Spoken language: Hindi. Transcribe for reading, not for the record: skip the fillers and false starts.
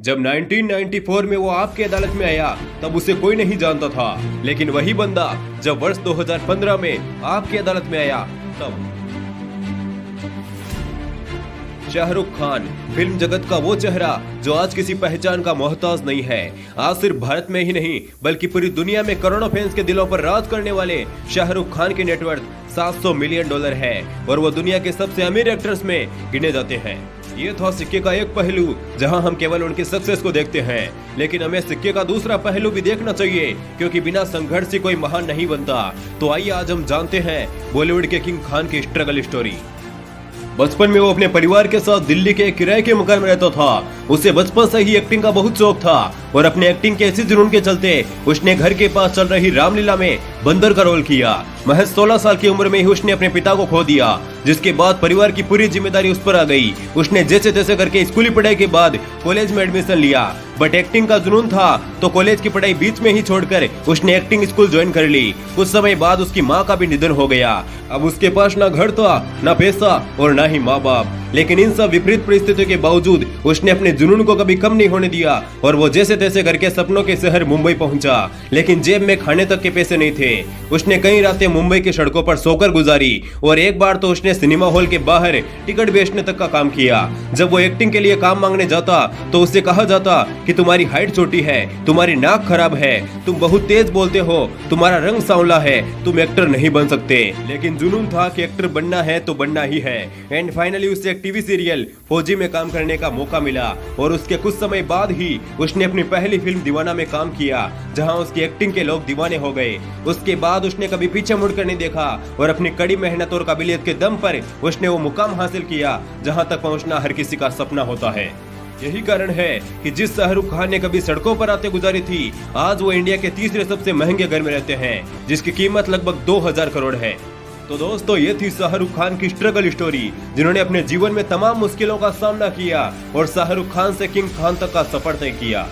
जब 1994 में वो आपकी अदालत में आया तब उसे कोई नहीं जानता था, लेकिन वही बंदा जब वर्ष 2015 में आपकी अदालत में आया तब शाहरुख खान फिल्म जगत का वो चेहरा जो आज किसी पहचान का मोहताज नहीं है। आज सिर्फ भारत में ही नहीं बल्कि पूरी दुनिया में करोड़ों फैंस के दिलों पर राज करने वाले शाहरुख खान की नेटवर्थ $700 मिलियन है और वो दुनिया के सबसे अमीर एक्टर्स में गिने जाते हैं। ये था सिक्के का एक पहलू जहां हम केवल उनकी सक्सेस को देखते हैं, लेकिन हमें सिक्के का दूसरा पहलू भी देखना चाहिए क्योंकि बिना संघर्ष से कोई महान नहीं बनता। तो आइए आज हम जानते हैं बॉलीवुड के किंग खान की स्ट्रगल स्टोरी। बचपन में वो अपने परिवार के साथ दिल्ली के किराए के मकान में रहता था। उसे बचपन से ही एक्टिंग का बहुत शौक था और अपने एक्टिंग के इसी जुनून के चलते उसने घर के पास चल रही रामलीला में बंदर का रोल किया। महज 16 साल की उम्र में ही उसने अपने पिता को खो दिया, जिसके बाद परिवार की पूरी जिम्मेदारी उस पर आ गई। उसने जैसे तैसे करके स्कूली पढ़ाई के बाद कॉलेज में एडमिशन लिया, बट एक्टिंग का जुनून था तो कॉलेज की पढ़ाई बीच में ही छोड़कर उसने एक्टिंग स्कूल ज्वाइन कर ली। कुछ समय बाद उसकी माँ का भी निधन हो गया। अब उसके पास ना घर था, ना पैसा और ना ही माँ बाप, लेकिन इन सब विपरीत परिस्थितियों के बावजूद उसने अपने जुनून को कभी कम नहीं होने दिया और वो जैसे तैसे करके सपनों के शहर मुंबई पहुंचा। लेकिन जेब में खाने तक के पैसे नहीं थे। उसने कई रातें मुंबई की सड़कों पर सोकर गुजारी और एक बार तो उसने सिनेमा हॉल के बाहर टिकट बेचने तक का काम किया। जब वो एक्टिंग के लिए काम मांगने जाता तो उससे कहा जाता कि तुम्हारी हाइट छोटी है, तुम्हारी नाक खराब है, तुम बहुत तेज बोलते हो, तुम्हारा रंग सांवला है, तुम एक्टर नहीं बन सकते। लेकिन जुनून था कि एक्टर बनना है तो बनना ही है। एंड फाइनली उसे एक टीवी सीरियल फौजी में काम करने का मौका मिला और उसके कुछ समय बाद ही उसने अपनी पहली फिल्म दीवाना में काम किया, जहां उसकी एक्टिंग के लोग दीवाने हो गए। उसके बाद उसने कभी पीछे मुड़कर नहीं देखा और अपनी कड़ी मेहनत और काबिलियत के दम पर उसने वो मुकाम हासिल किया जहां तक पहुंचना हर किसी का सपना होता है। यही कारण है कि जिस शाहरुख खान ने कभी सड़कों पर आते गुजारी थी, आज वो इंडिया के तीसरे सबसे महंगे घर में रहते हैं, जिसकी कीमत लगभग 2000 करोड़ है। तो दोस्तों, ये थी शाहरुख खान की स्ट्रगल स्टोरी, जिन्होंने अपने जीवन में तमाम मुश्किलों का सामना किया और शाहरुख खान से किंग खान तक का सफर तय किया।